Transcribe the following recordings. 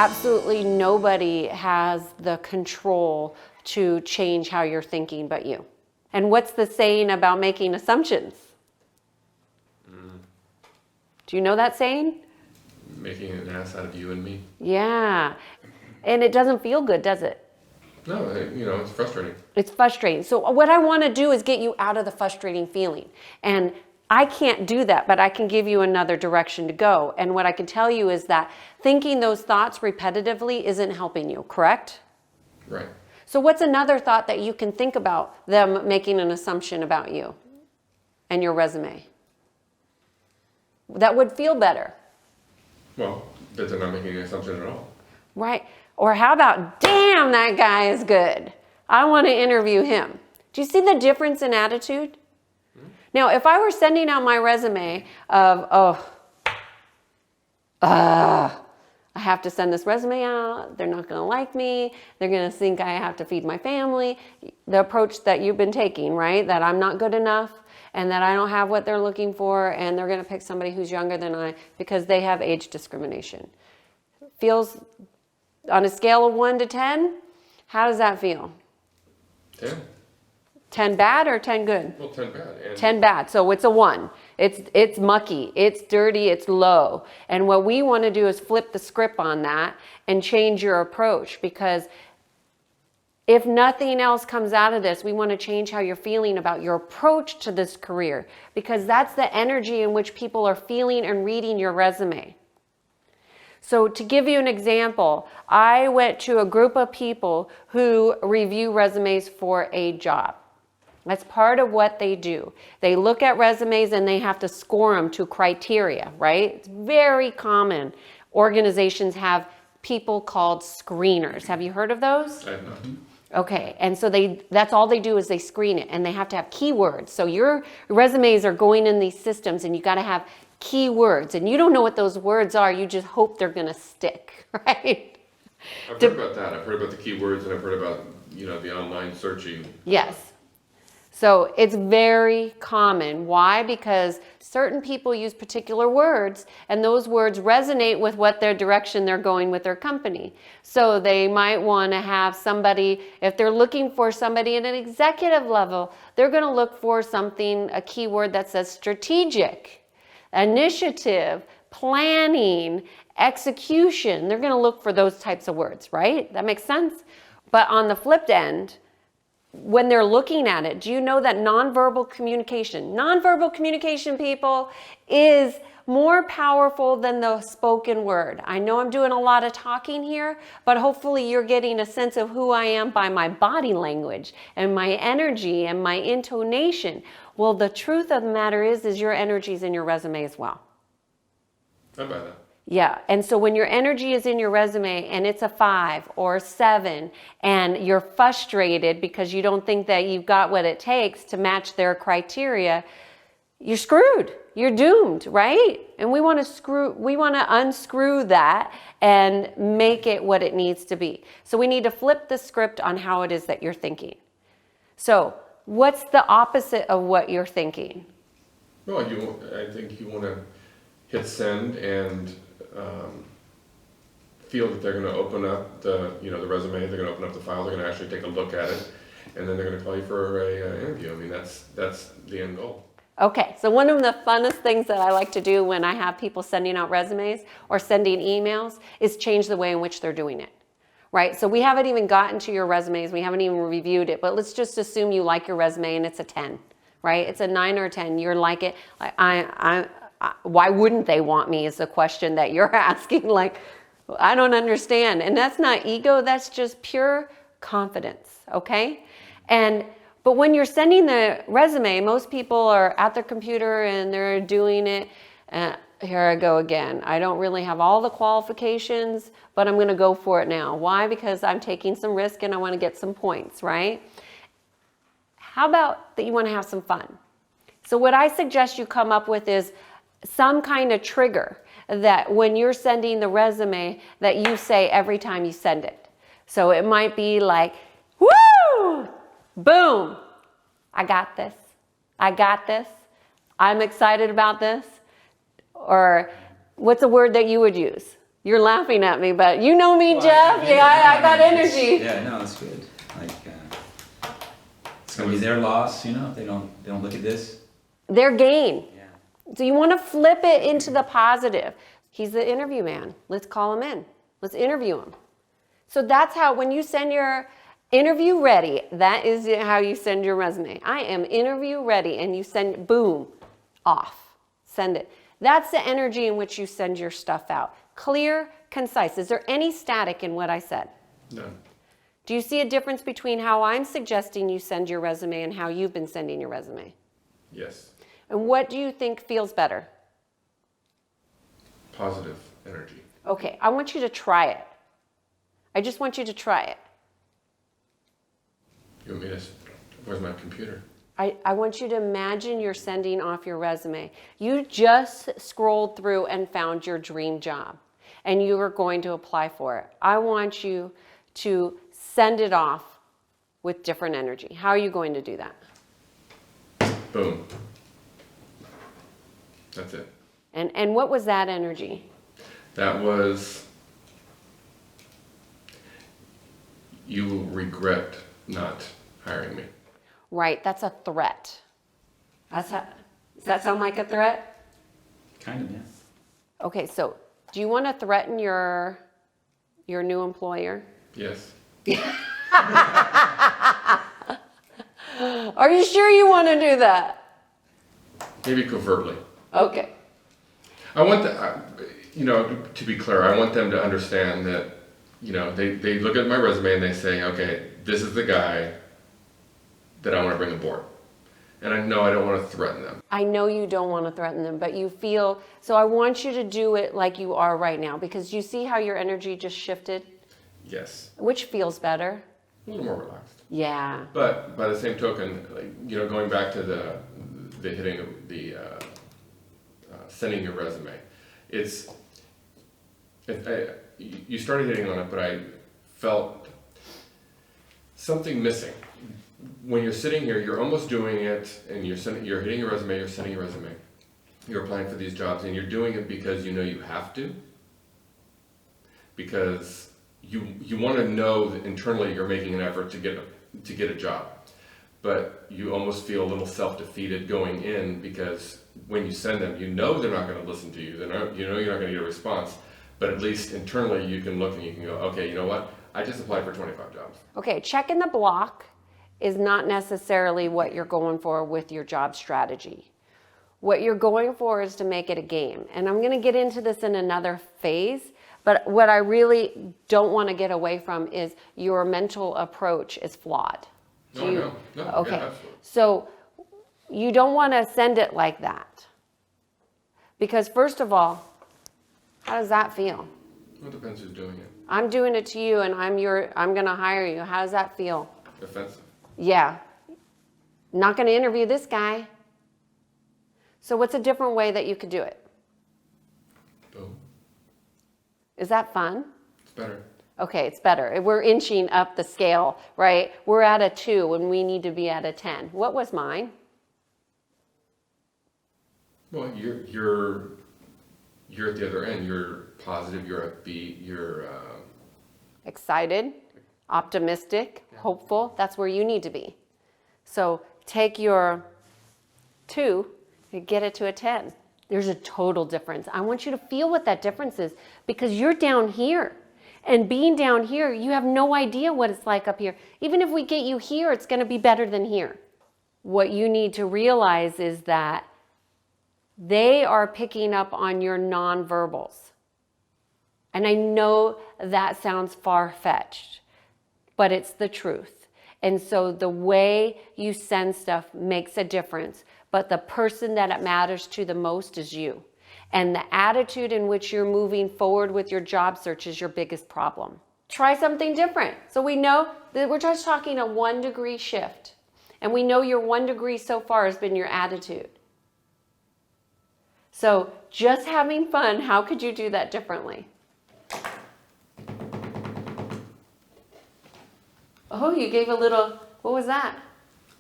absolutely nobody has the control to change how you're thinking but you. And what's the saying about making assumptions? Do you know that saying? Making an ass out of you and me. Yeah. And it doesn't feel good, does it? No, it's frustrating. It's frustrating. So what I want to do is get you out of the frustrating feeling. And I can't do that, but I can give you another direction to go. And what I can tell you is that thinking those thoughts repetitively isn't helping you, correct? Right. So what's another thought that you can think about them making an assumption about you and your resume? That would feel better. Well, that they're not making an assumption at all. Right. Or how about, damn, that guy is good. I want to interview him. Do you see the difference in attitude? Now, if I were sending out my resume of, I have to send this resume out, they're not going to like me, they're going to think I have to feed my family, the approach that you've been taking, right? That I'm not good enough and that I don't have what they're looking for, and they're going to pick somebody who's younger than I because they have age discrimination. Feels, on a scale of 1 to 10, how does that feel? 10. 10 bad or 10 good? Well, 10 bad. And 10 bad. So it's a 1. It's mucky. It's dirty. It's low. And what we want to do is flip the script on that and change your approach, because if nothing else comes out of this, we want to change how you're feeling about your approach to this career, because that's the energy in which people are feeling and reading your resume. So to give you an example, I went to a group of people who review resumes for a job. That's part of what they do. They look at resumes and they have to score them to criteria, right? It's very common. Organizations have people called screeners. Have you heard of those? I have not. Okay, and so that's all they do is they screen it, and they have to have keywords. So your resumes are going in these systems, and you got to have keywords, and you don't know what those words are. You just hope they're going to stick, right? I've heard about that. I've heard about the keywords, and I've heard about, the online searching. Yes. So it's very common. Why? Because certain people use particular words, and those words resonate with what their direction they're going with their company. So they might want to have somebody, if they're looking for somebody at an executive level, they're going to look for something, a keyword that says strategic, initiative, planning, execution. They're going to look for those types of words, right? That makes sense? But on the flipped end, when they're looking at it, do you know that nonverbal communication, people, is more powerful than the spoken word? I know I'm doing a lot of talking here, but hopefully you're getting a sense of who I am by my body language and my energy and my intonation. Well, the truth of the matter is your energy is in your resume as well. I buy that. Yeah, and so when your energy is in your resume and it's a 5 or a 7 and you're frustrated because you don't think that you've got what it takes to match their criteria, you're screwed. You're doomed, right? And we want to unscrew that and make it what it needs to be. So we need to flip the script on how it is that you're thinking. So what's the opposite of what you're thinking? Well, I think you want to hit send and feel that they're going to open up the resume, they're going to open up the file, they're going to actually take a look at it, and then they're going to call you for a interview. I mean, that's the end goal. Okay, so one of the funnest things that I like to do when I have people sending out resumes or sending emails is change the way in which they're doing it, right? So we haven't even gotten to your resumes, we haven't even reviewed it, but let's just assume you like your resume and it's a 10, right? It's a 9 or a 10, you're like it. Why wouldn't they want me is the question that you're asking. Like, I don't understand. And that's not ego, that's just pure confidence, okay? But when you're sending the resume, most people are at their computer and they're doing it. Here I go again. I don't really have all the qualifications, but I'm gonna go for it now. Why? Because I'm taking some risk and I wanna get some points, right? How about that you wanna have some fun? So what I suggest you come up with is some kind of trigger that when you're sending the resume that you say every time you send it. So it might be like, woo, boom, I got this, I'm excited about this. Or what's a word that you would use? You're laughing at me, but you know me, Well, Jeff. Yeah, I got energy. Yeah, no, it's good. Like, it's gonna be their loss, you know, if they don't look at this. Their gain. Yeah. So you want to flip it into the positive. He's the interview man. Let's call him in. Let's interview him. So that's how, when you send your interview ready, that is how you send your resume. I am interview ready, and you send, boom, off. Send it. That's the energy in which you send your stuff out. Clear, concise. Is there any static in what I said? None. Do you see a difference between how I'm suggesting you send your resume and how you've been sending your resume? Yes. And what do you think feels better? Positive energy. Okay, I want you to try it. I just want you to try it. You want me to, where's my computer? I want you to imagine you're sending off your resume. You just scrolled through and found your dream job, and you are going to apply for it. I want you to send it off with different energy. How are you going to do that? Boom. That's it. And what was that energy? That was, you will regret not hiring me. Right, that's a threat. Does that sound like a threat? Kind of, yeah. Okay, so do you want to threaten your new employer? Yes. Are you sure you want to do that? Maybe covertly. Okay. I want to be clear, I want them to understand that, they look at my resume and they say, okay, this is the guy that I want to bring aboard. And I know I don't want to threaten them. I know you don't want to threaten them, but you feel, so I want you to do it like you are right now, because you see how your energy just shifted? Yes. Which feels better? A little more relaxed. Yeah. But by the same token, going back to the hitting the sending your resume, you started hitting on it, but I felt something missing. When you're sitting here, you're almost doing it, and you're hitting your resume, you're sending your resume, you're applying for these jobs, and you're doing it because you know you have to, because you want to know that internally you're making an effort to get a job, but you almost feel a little self-defeated going in, because when you send them, you know they're not going to listen to you, you're not going to get a response, but at least internally you can look and you can go, okay, you know what, I just applied for 25 jobs. Okay, checking the block is not necessarily what you're going for with your job strategy. What you're going for is to make it a game. And I'm going to get into this in another phase, but what I really don't want to get away from is your mental approach is flawed. No. Okay, Yeah, absolutely. so you don't want to send it like that. Because first of all, how does that feel? Well, it depends who's doing it. I'm doing it to you and I'm going to hire you. How does that feel? Offensive. Yeah. Not going to interview this guy. So what's a different way that you could do it? Boom. Is that fun? It's better. Okay, it's better. We're inching up the scale, right? We're at a 2 when we need to be at a 10. What was mine? Well, you're at the other end. You're positive. You're upbeat. You're Excited, optimistic, hopeful. That's where you need to be. So take your 2 and get it to a 10. There's a total difference. I want you to feel what that difference is, because you're down here. And being down here, you have no idea what it's like up here. Even if we get you here, it's going to be better than here. What you need to realize is that they are picking up on your nonverbals. And I know that sounds far-fetched, but it's the truth. And so the way you send stuff makes a difference, but the person that it matters to the most is you. And the attitude in which you're moving forward with your job search is your biggest problem. Try something different. So we know that we're just talking a 1 degree shift. And we know your 1 degree so far has been your attitude. So just having fun, how could you do that differently? Oh, you gave a little, what was that?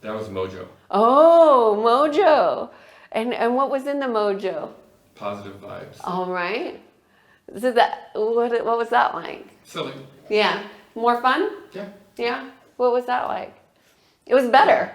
that was mojo. Oh, mojo. And what was in the mojo? Positive vibes. All right. So that, what was that like? Silly. Yeah. More fun? Yeah. Yeah. What was that like? It was better.